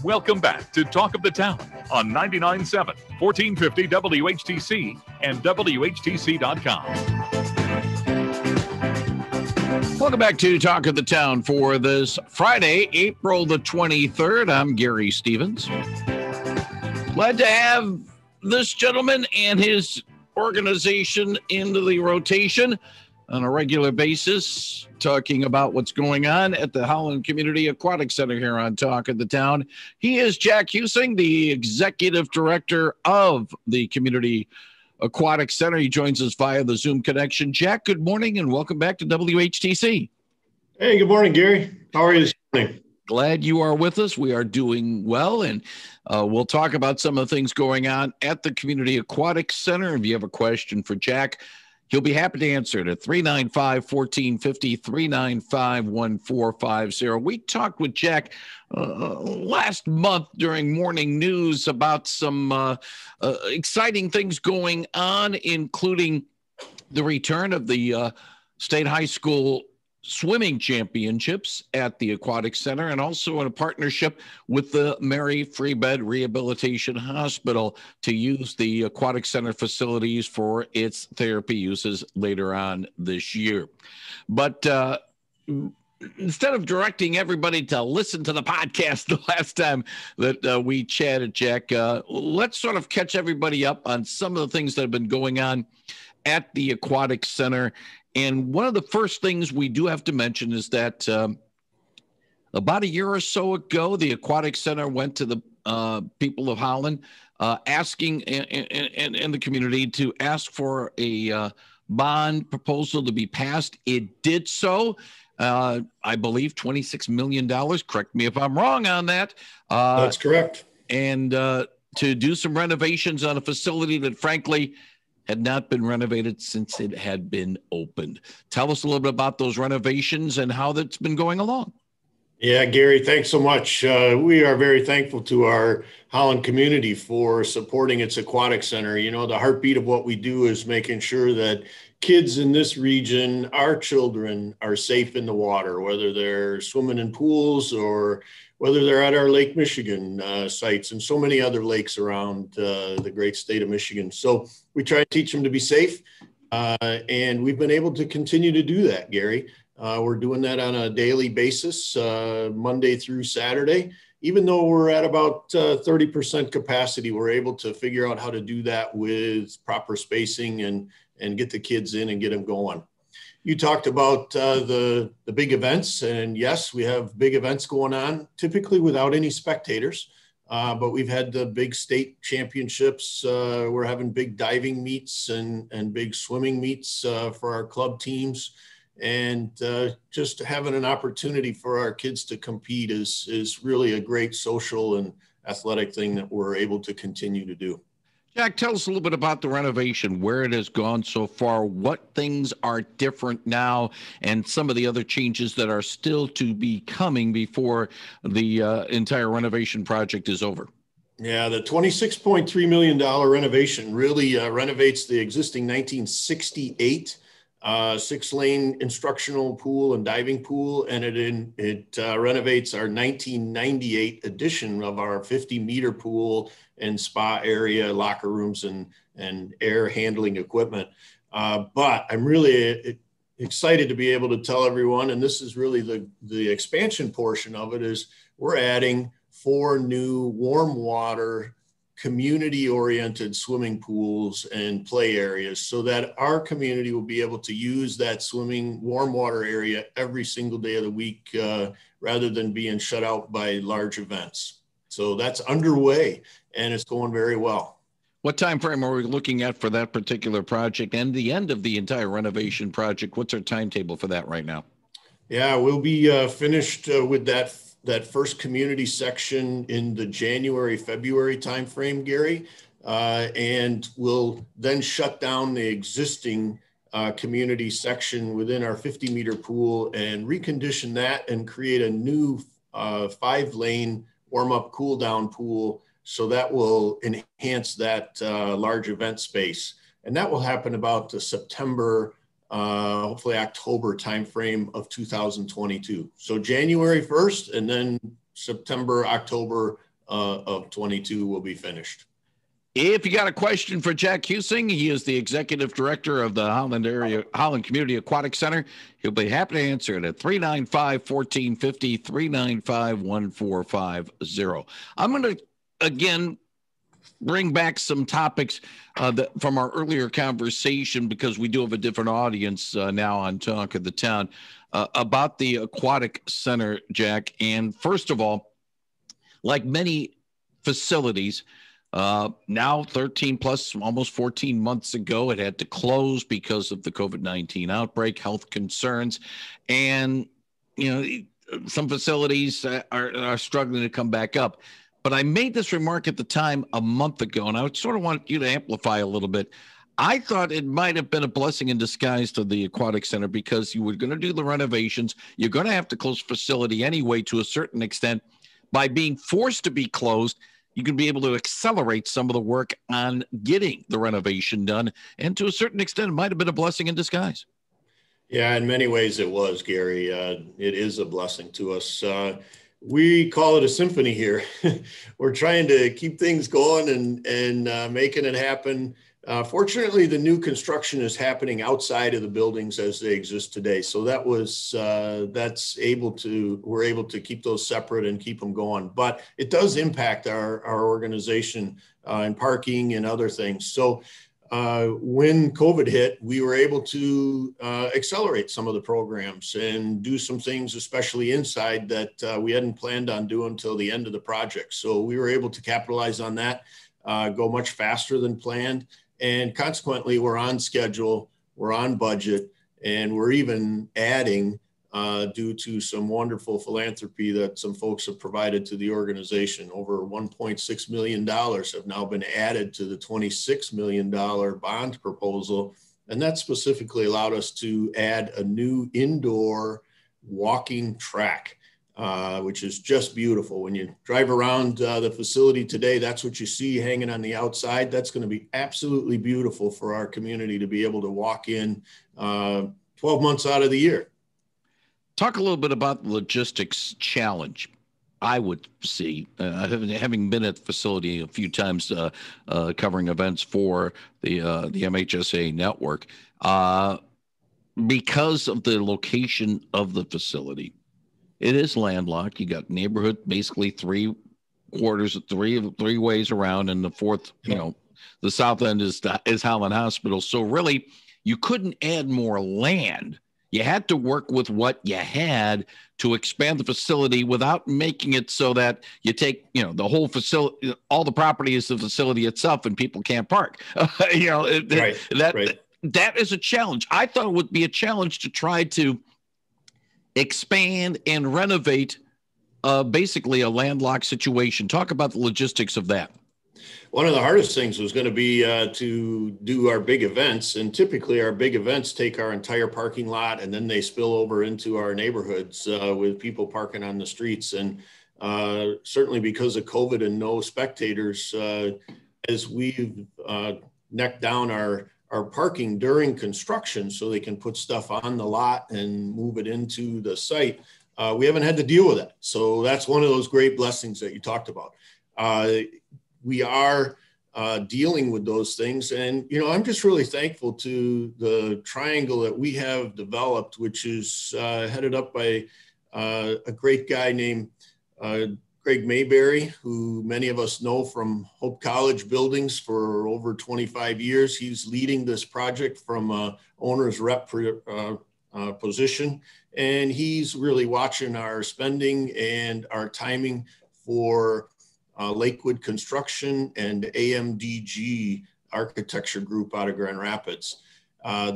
Welcome back to Talk of the Town on 99.7, 1450 WHTC and WHTC.com. Welcome back to Talk of the Town for this Friday, April the 23rd. I'm Gary Stevens. Glad to have this gentleman and his organization into the rotation on a regular basis, talking about what's going on at the Holland Community Aquatic Center here on Talk of the Town. He is Jack Huisingh, the executive director of the Community Aquatic Center. He joins us via the Zoom connection. Jack, good morning and welcome back to WHTC. Hey, good morning, Gary. How are you this morning? Glad you are with us. We are doing well, and we'll talk about some of the things going on at the Community Aquatic Center. If you have a question for Jack, he'll be happy to answer it at 395-1450, 395-1450. We talked with Jack last month during morning news about some exciting things going on, including the return of the state high school swimming championships at the Aquatic Center, and also in a partnership with the Mary Free Bed Rehabilitation Hospital to use the Aquatic Center facilities for its therapy uses later on this year. But instead of directing everybody to listen to the podcast the last time that we chatted, Jack, let's sort of catch everybody up on some of the things that have been going on at the Aquatic Center. And one of the first things we do have to mention is that about a year or so ago, the Aquatic Center went to the people of Holland asking in the community to ask for a bond proposal to be passed. It did so. I believe $26 million. Correct me if I'm wrong on that. That's correct. And to do some renovations on a facility that, frankly, had not been renovated since it had been opened. Tell us a little bit about those renovations and how that's been going along. Yeah, Gary, thanks so much. We are very thankful to our Holland community for supporting its aquatic center. You know, the heartbeat of what we do is making sure that kids in this region, our children, are safe in the water, whether they're swimming in pools or whether they're at our Lake Michigan sites and so many other lakes around the great state of Michigan. So we try to teach them to be safe, and we've been able to continue to do that, Gary. We're doing that on a daily basis, Monday through Saturday. Even though we're at about 30% capacity, we're able to figure out how to do that with proper spacing and get the kids in and get them going. You talked about the big events, and yes, we have big events going on, typically without any spectators, but we've had the big state championships. We're having big diving meets and big swimming meets for our club teams, and just having an opportunity for our kids to compete is really a great social and athletic thing that we're able to continue to do. Jack, tell us a little bit about the renovation, where it has gone so far, what things are different now, and some of the other changes that are still to be coming before the entire renovation project is over. Yeah, the $26.3 million renovation really renovates the existing 1968 six-lane instructional pool and diving pool, and it renovates our 1998 edition of our 50-meter pool and spa area, locker rooms, and air handling equipment. But I'm really excited to be able to tell everyone, and this is really the expansion portion of it, is we're adding 4 new warm water community-oriented swimming pools and play areas so that our community will be able to use that swimming warm water area every single day of the week rather than being shut out by large events. So that's underway and it's going very well. What time frame are we looking at for that particular project and the end of the entire renovation project? What's our timetable for that right now? Yeah, we'll be finished with that first community section in the January, February timeframe, Gary, and we'll then shut down the existing community section within our 50-meter pool and recondition that and create a new 5-lane warm-up cool-down pool. So that will enhance that large event space. And that will happen about the September, hopefully October timeframe of 2022. So January 1st and then September, October of 22 will be finished. If you got a question for Jack Huisingh, he is the executive director of the Holland Community Aquatic Center. He'll be happy to answer it at 395-1450, 395-1450. I'm going to, again, bring back some topics from our earlier conversation, because we do have a different audience now on Talk of the Town about the Aquatic Center, Jack. And first of all, like many facilities, now 13 plus, almost 14 months ago, it had to close because of the COVID-19 outbreak, health concerns. And, some facilities are struggling to come back up. But I made this remark at the time a month ago, and I sort of want you to amplify a little bit. I thought it might have been a blessing in disguise to the Aquatic Center, because you were going to do the renovations. You're going to have to close facility anyway to a certain extent. By being forced to be closed, you can be able to accelerate some of the work on getting the renovation done. And to a certain extent, it might have been a blessing in disguise. Yeah, in many ways it was, Gary. It is a blessing to us. We call it a symphony here. We're trying to keep things going and making it happen. Fortunately, the new construction is happening outside of the buildings as they exist today. So we're able to keep those separate and keep them going. But it does impact our organization and parking and other things. So when COVID hit, we were able to accelerate some of the programs and do some things, especially inside, that we hadn't planned on doing until the end of the project. So we were able to capitalize on that, go much faster than planned. And consequently, we're on schedule, we're on budget, and we're even adding due to some wonderful philanthropy that some folks have provided to the organization. Over $1.6 million have now been added to the $26 million bond proposal. And that specifically allowed us to add a new indoor walking track, which is just beautiful. When you drive around the facility today, that's what you see hanging on the outside. That's going to be absolutely beautiful for our community to be able to walk in 12 months out of the year. Talk a little bit about the logistics challenge. I would see, having been at the facility a few times covering events for the MHSA network, because of the location of the facility. It is landlocked. You got neighborhood, basically three ways around, and the fourth, the south end is Holland Hospital. So really, you couldn't add more land. You had to work with what you had to expand the facility without making it so that you take, the whole facility, all the property is the facility itself, and people can't park. That is a challenge. I thought it would be a challenge to try to expand and renovate basically a landlocked situation. Talk about the logistics of that. One of the hardest things was going to be to do our big events. And typically our big events take our entire parking lot, and then they spill over into our neighborhoods with people parking on the streets. And certainly because of COVID and no spectators, as we've necked down our parking during construction so they can put stuff on the lot and move it into the site, we haven't had to deal with that. So that's one of those great blessings that you talked about. We are dealing with those things. And, I'm just really thankful to the triangle that we have developed, which is headed up by a great guy named Greg Mayberry, who many of us know from Hope College buildings for over 25 years. He's leading this project from a owner's rep position, and he's really watching our spending and our timing for Lakewood Construction and AMDG Architecture Group out of Grand Rapids.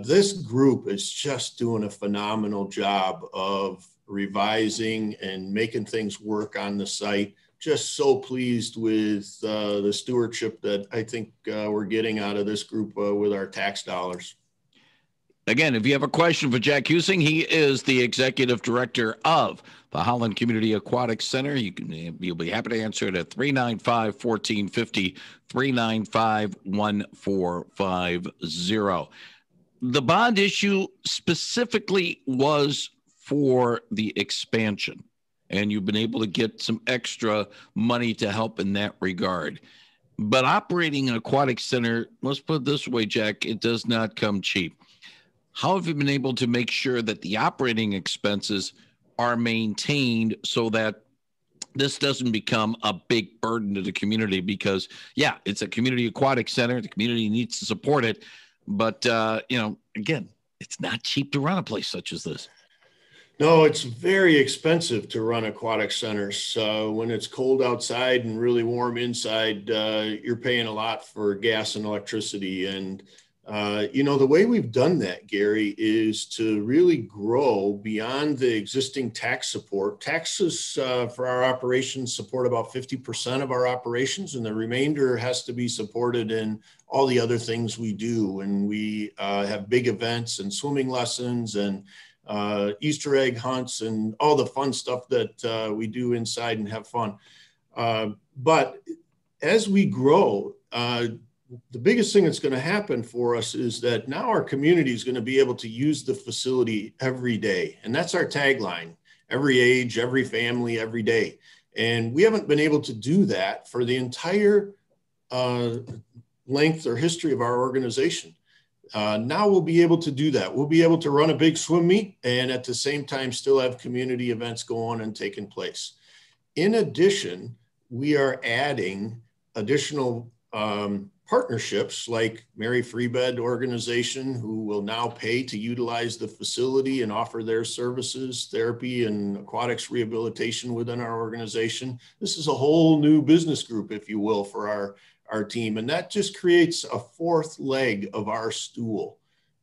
This group is just doing a phenomenal job of revising and making things work on the site. Just so pleased with the stewardship that I think we're getting out of this group with our tax dollars. Again, if you have a question for Jack Huisingh, he is the executive director of the Holland Community Aquatic Center. You'll be happy to answer it at 395-1450, 395-1450. The bond issue specifically was for the expansion. and you've been able to get some extra money to help in that regard. But operating an aquatic center, let's put it this way, Jack, it does not come cheap. How have you been able to make sure that the operating expenses are maintained so that this doesn't become a big burden to the community? Because, yeah, it's a community aquatic center. The community needs to support it. But, again, it's not cheap to run a place such as this. No, it's very expensive to run aquatic centers. When it's cold outside and really warm inside, you're paying a lot for gas and electricity. And, the way we've done that, Gary, is to really grow beyond the existing tax support. Taxes for our operations support about 50% of our operations, and the remainder has to be supported in all the other things we do. And we have big events and swimming lessons and Easter egg hunts and all the fun stuff that we do inside and have fun. But as we grow, the biggest thing that's going to happen for us is that now our community is going to be able to use the facility every day. And that's our tagline: every age, every family, every day. And we haven't been able to do that for the entire length or history of our organization. Now we'll be able to do that. We'll be able to run a big swim meet and at the same time still have community events going and taking place. In addition, we are adding additional partnerships like Mary Free Bed organization, who will now pay to utilize the facility and offer their services, therapy and aquatics rehabilitation within our organization. This is a whole new business group, if you will, for our team. And that just creates a fourth leg of our stool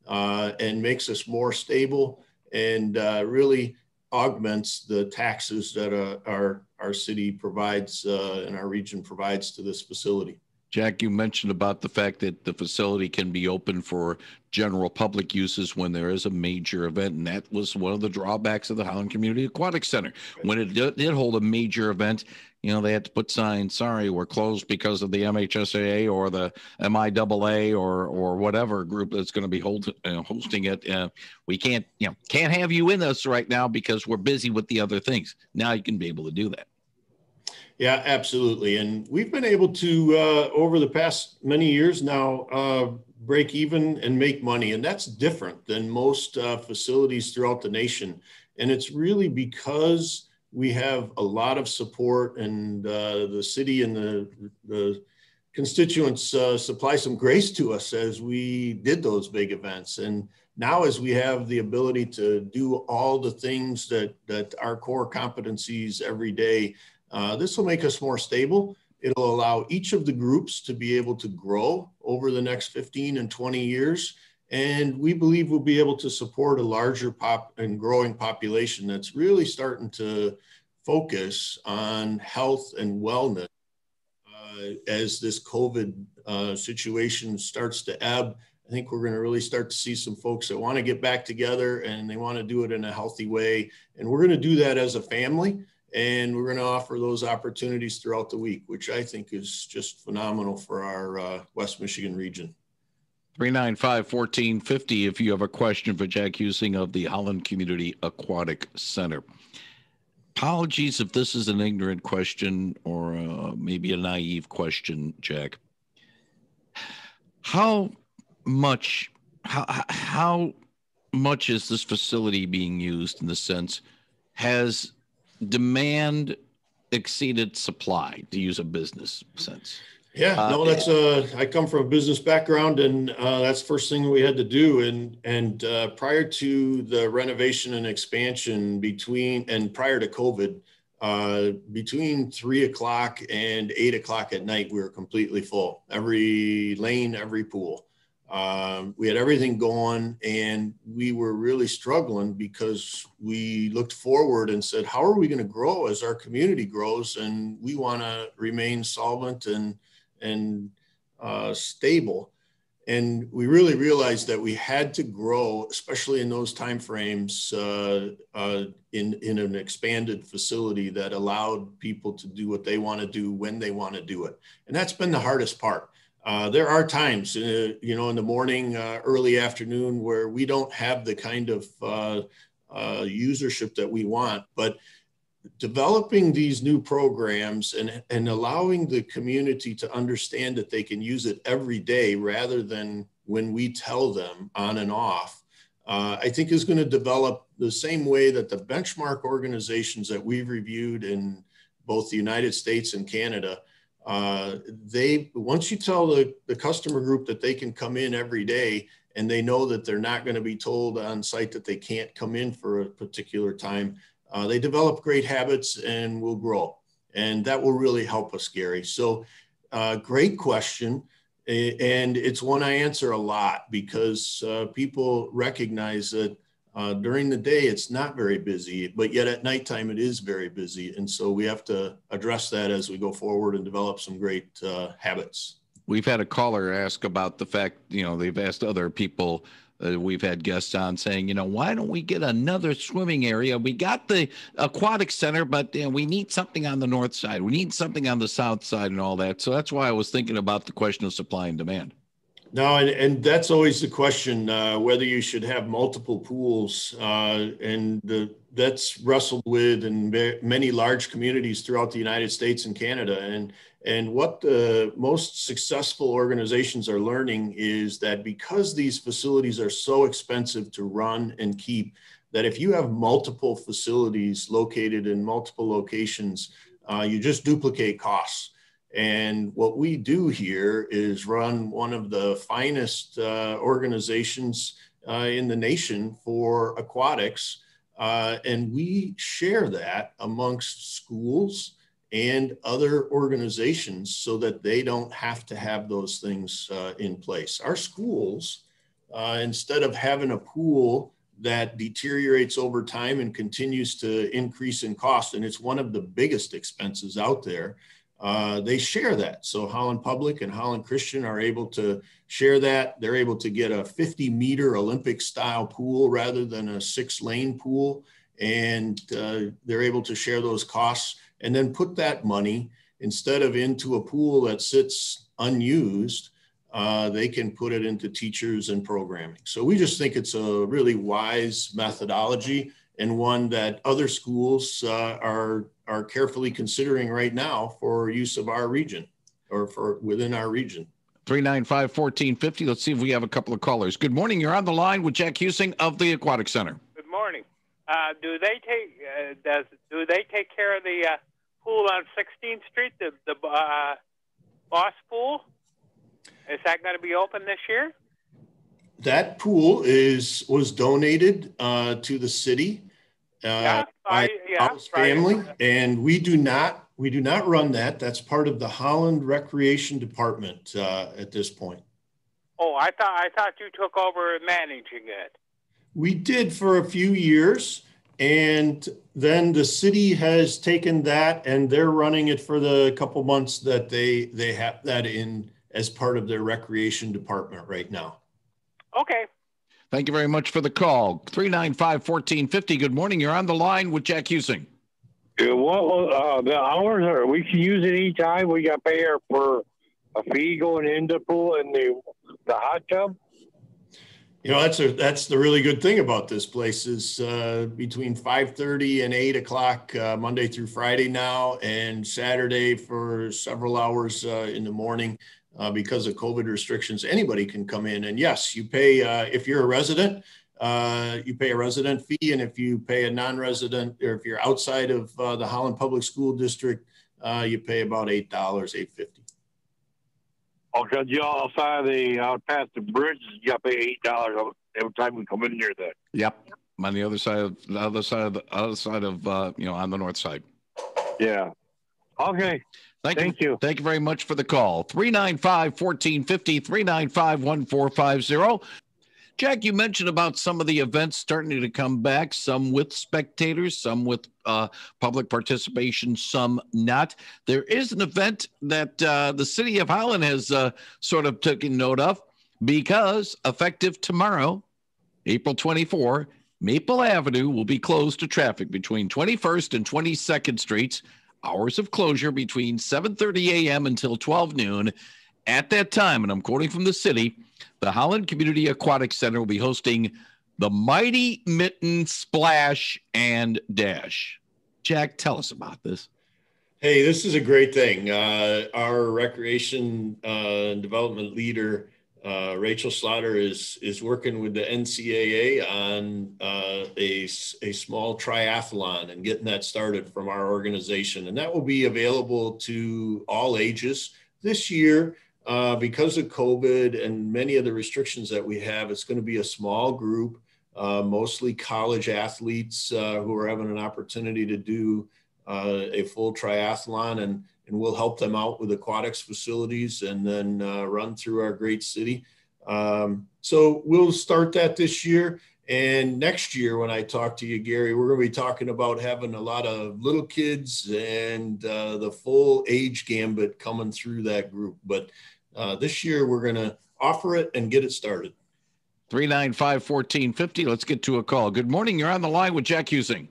and makes us more stable and really augments the taxes that our city provides and our region provides to this facility. Jack, you mentioned about the fact that the facility can be open for general public uses when there is a major event, and that was one of the drawbacks of the Holland Community Aquatic Center. When it did hold a major event, they had to put signs, sorry, we're closed because of the MHSAA or the MIAA or whatever group that's going to be hosting it. We can't have you in us right now because we're busy with the other things. Now you can be able to do that. Yeah, absolutely. And we've been able to, over the past many years now, break even and make money. And that's different than most facilities throughout the nation. And it's really because we have a lot of support, and the city and the constituents supply some grace to us as we did those big events. And now as we have the ability to do all the things that our core competencies every day, this will make us more stable. It'll allow each of the groups to be able to grow over the next 15 and 20 years. And we believe we'll be able to support a larger and growing population that's really starting to focus on health and wellness as this COVID situation starts to ebb. I think we're going to really start to see some folks that want to get back together and they want to do it in a healthy way. And we're going to do that as a family. And we're going to offer those opportunities throughout the week, which I think is just phenomenal for our West Michigan region. 395-1450 if you have a question for Jack Huisingh of the Holland Community Aquatic Center. Apologies if this is an ignorant question or maybe a naive question, Jack. How much is this facility being used, in the sense, has demand exceeded supply, to use a business sense? Yeah, no, that's I come from a business background, and that's the first thing we had to do. And prior to the renovation and expansion prior to COVID, between 3 o'clock and 8 o'clock at night, we were completely full. Every lane, every pool. We had everything going, and we were really struggling because we looked forward and said, how are we going to grow as our community grows? And we want to remain solvent and stable. And we really realized that we had to grow, especially in those timeframes, in an expanded facility that allowed people to do what they want to do when they want to do it. And that's been the hardest part. There are times, in the morning, early afternoon, where we don't have the kind of usership that we want. But developing these new programs and allowing the community to understand that they can use it every day rather than when we tell them on and off, I think is going to develop the same way that the benchmark organizations that we've reviewed in both the United States and Canada, once you tell the customer group that they can come in every day and they know that they're not going to be told on site that they can't come in for a particular time, they develop great habits and will grow. And that will really help us, Gary. So great question. And it's one I answer a lot because people recognize that during the day, it's not very busy, but yet at nighttime, it is very busy. And so we have to address that as we go forward and develop some great habits. We've had a caller ask about the fact, they've asked other people, we've had guests on saying, why don't we get another swimming area? We got the aquatic center, but we need something on the north side. We need something on the south side and all that. So that's why I was thinking about the question of supply and demand. No, and that's always the question, whether you should have multiple pools. That's wrestled with in many large communities throughout the United States and Canada. And what the most successful organizations are learning is that because these facilities are so expensive to run and keep, that if you have multiple facilities located in multiple locations, you just duplicate costs. And what we do here is run one of the finest organizations in the nation for aquatics. And we share that amongst schools and other organizations so that they don't have to have those things in place. Our schools, instead of having a pool that deteriorates over time and continues to increase in cost, and it's one of the biggest expenses out there, they share that. So Holland Public and Holland Christian are able to share that. They're able to get a 50-meter Olympic style pool rather than a 6-lane pool. And they're able to share those costs and then put that money, instead of into a pool that sits unused, they can put it into teachers and programming. So we just think it's a really wise methodology and one that other schools are carefully considering right now for use of our region or for within our region. 395-1450. Let's see if we have a couple of callers. Good morning. You're on the line with Jack Huisingh of the Aquatic Center. Good morning. Do they take care of the pool on 16th Street, the Boss Pool? Is that going to be open this year? That pool was donated to the city by House family, and we do not run that. That's part of the Holland Recreation Department at this point. Oh, I thought you took over managing it. We did for a few years, and then the city has taken that and they're running it for the couple months that they have that in as part of their recreation department right now. Okay. Thank you very much for the call. 395-1450. Good morning. You're on the line with Jack Huisingh. Well, the hours are, we can use it anytime. We got to pay her for a fee going into the pool and the hot tub. That's the really good thing about this place is between 5:30 and 8 o'clock Monday through Friday now, and Saturday for several hours in the morning. Because of COVID restrictions, anybody can come in. And yes, you pay, if you're a resident, you pay a resident fee. And if you pay a non-resident, or if you're outside of the Holland Public School District, you pay about $8, $8.50. Oh, because you're outside out past the bridge, you got to pay $8 every time we come in near that. Yep. On the other side of on the north side. Yeah. Okay. Thank you. Thank you very much for the call. 395-1450, 395-1450. Jack, you mentioned about some of the events starting to come back, some with spectators, some with public participation, some not. There is an event that the city of Holland has sort of taken note of because effective tomorrow, April 24, Maple Avenue will be closed to traffic between 21st and 22nd Streets. Hours of closure between 7:30 a.m. until 12 noon. At that time, and I'm quoting from the city, the Holland Community Aquatic Center will be hosting the Mighty Mitten Splash and Dash. Jack, tell us about this. Hey, this is a great thing. Our recreation and development leader, Rachel Slaughter, is working with the NCAA on a small triathlon and getting that started from our organization. And that will be available to all ages. This year, because of COVID and many of the restrictions that we have, it's going to be a small group, mostly college athletes who are having an opportunity to do a full triathlon, and we'll help them out with aquatics facilities and then run through our great city. So we'll start that this year. And next year, when I talk to you, Gary, we're going to be talking about having a lot of little kids and the full age gambit coming through that group. But this year, we're going to offer it and get it started. 395-1450. Let's get to a call. Good morning. You're on the line with Jack Huisingh.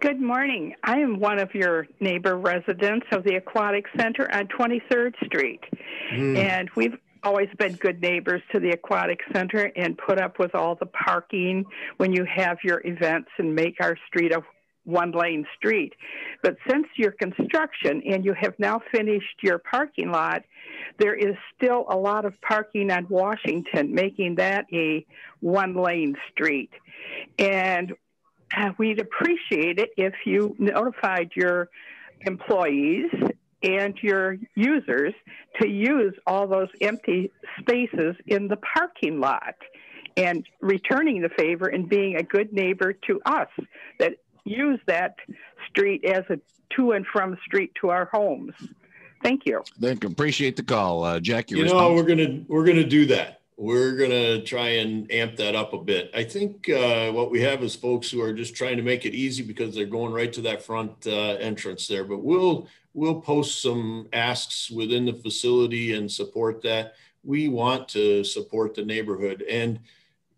Good morning. I am one of your neighbor residents of the Aquatic Center on 23rd Street. And we've always been good neighbors to the Aquatic Center and put up with all the parking when you have your events and make our street a one-lane street. But since your construction and you have now finished your parking lot, there is still a lot of parking on Washington, making that a one-lane street. And we'd appreciate it if you notified your employees and your users to use all those empty spaces in the parking lot, and returning the favor and being a good neighbor to us that use that street as a to and from street to our homes. Thank you. Thank you. Appreciate the call, Jack. We're gonna do that. We're going to try and amp that up a bit. I think what we have is folks who are just trying to make it easy because they're going right to that front entrance there. But we'll post some asks within the facility and support that. We want to support the neighborhood. And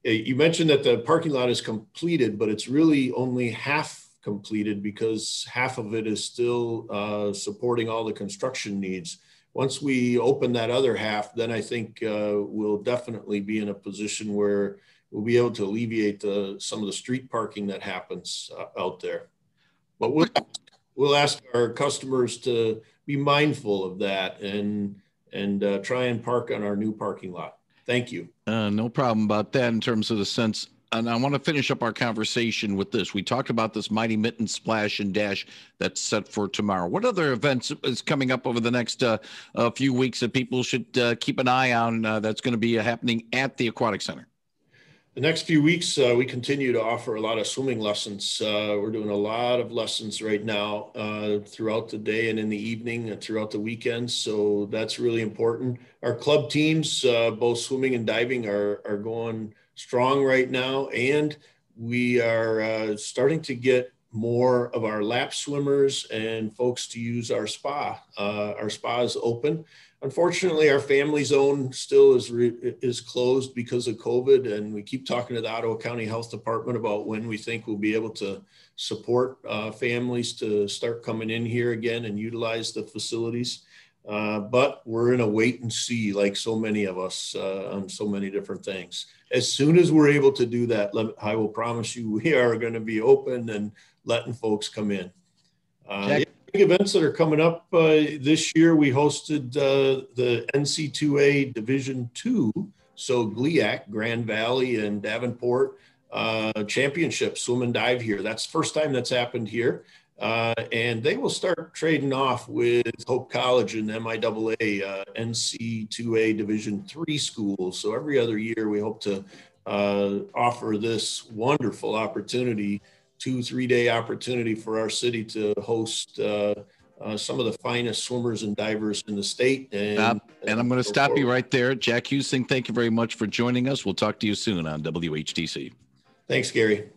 you mentioned that the parking lot is completed, but it's really only half completed because half of it is still supporting all the construction needs. Once we open that other half, then I think we'll definitely be in a position where we'll be able to alleviate some of the street parking that happens out there. But we'll ask our customers to be mindful of that and try and park on our new parking lot. Thank you. No problem about that in terms of the sense. And I want to finish up our conversation with this. We talked about this Mighty Mitten Splash and Dash that's set for tomorrow. What other events is coming up over the next few weeks that people should keep an eye on that's going to be happening at the Aquatic Center? The next few weeks, we continue to offer a lot of swimming lessons. We're doing a lot of lessons right now throughout the day and in the evening and throughout the weekends. So that's really important. Our club teams, both swimming and diving, are going strong right now, and we are starting to get more of our lap swimmers and folks to use our spa. Our spa is open. Unfortunately, our family zone still is closed because of COVID, and we keep talking to the Ottawa County Health Department about when we think we'll be able to support families to start coming in here again and utilize the facilities. But we're in a wait and see, like so many of us, on so many different things. As soon as we're able to do that, I will promise you we are going to be open and letting folks come in. Big events that are coming up this year, we hosted the NC2A Division II, so GLIAC, Grand Valley and Davenport championship swim and dive here. That's the first time that's happened here. And they will start trading off with Hope College and MIAA NC2A Division III schools. So every other year we hope to offer this wonderful opportunity, 2-3 day opportunity for our city to host some of the finest swimmers and divers in the state. And I'm going to stop you right there. Jack Huisingh, thank you very much for joining us. We'll talk to you soon on WHTC. Thanks, Gary.